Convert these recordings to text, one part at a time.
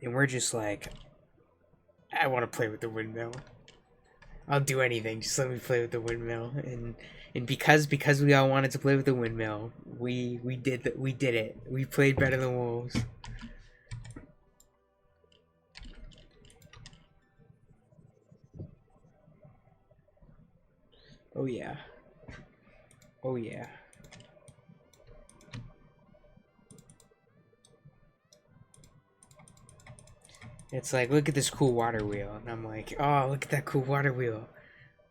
And we're just like, I want to play with the windmill. I'll do anything. Just let me play with the windmill. And because we all wanted to play with the windmill, we did that. We did it. We played better than wolves. Oh yeah. Oh yeah. It's like, look at this cool water wheel. And I'm like, oh, look at that cool water wheel.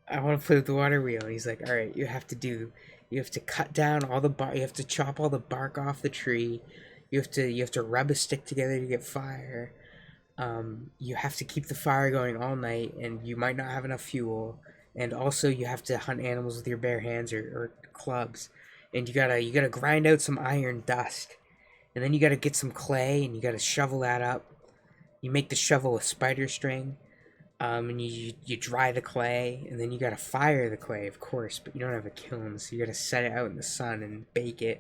I want to play with the water wheel. And he's like, all right, you have to cut down all the bark. You have to chop all the bark off the tree. You have to rub a stick together to get fire. You have to keep the fire going all night, and you might not have enough fuel. And also, you have to hunt animals with your bare hands or clubs. And you gotta grind out some iron dust. And then you gotta get some clay, and you gotta shovel that up. You make the shovel with spider string, and you dry the clay, and then you gotta fire the clay, of course, but you don't have a kiln, so you gotta set it out in the sun and bake it.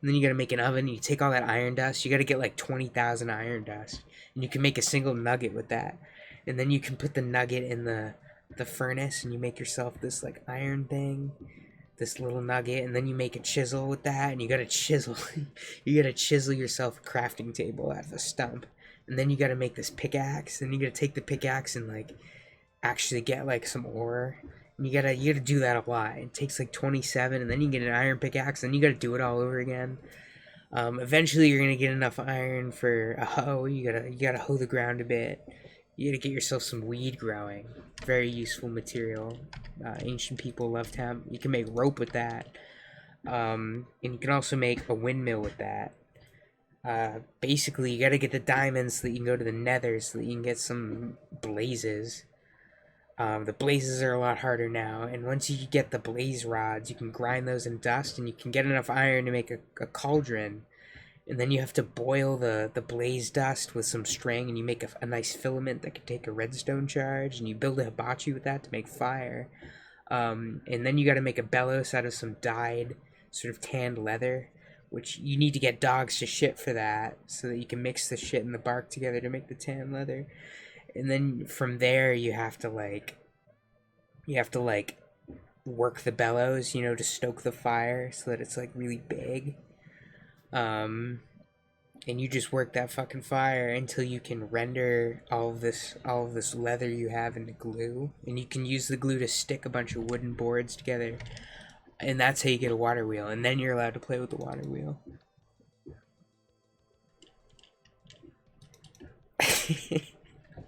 And then you gotta make an oven, and you take all that iron dust, you gotta get like 20,000 iron dust, and you can make a single nugget with that. And then you can put the nugget in the furnace, and you make yourself this like iron thing, this little nugget, and then you make a chisel with that, and you gotta chisel, you gotta chisel yourself a crafting table out of a stump. And then you gotta make this pickaxe, and you gotta take the pickaxe and like actually get like some ore. And you gotta do that a lot. It takes like 27, and then you get an iron pickaxe, and you gotta do it all over again. Eventually, you're gonna get enough iron for a hoe. You gotta hoe the ground a bit. You gotta get yourself some weed growing. Very useful material. Ancient people loved hemp. You can make rope with that. And you can also make a windmill with that. Basically, you gotta get the diamonds so that you can go to the nether so that you can get some blazes. The blazes are a lot harder now, and once you get the blaze rods, you can grind those in dust, and you can get enough iron to make a cauldron. And then you have to boil the blaze dust with some string, and you make a nice filament that can take a redstone charge, and you build a hibachi with that to make fire. And then you got to make a bellows out of some dyed, sort of tanned leather, which you need to get dogs to shit for that, so that you can mix the shit and the bark together to make the tan leather. And then from there you have to like work the bellows, you know, to stoke the fire so that it's like really big. Um, and you just work that fucking fire until you can render all of this leather you have into glue, and you can use the glue to stick a bunch of wooden boards together, and that's how you get a water wheel, and then you're allowed to play with the water wheel.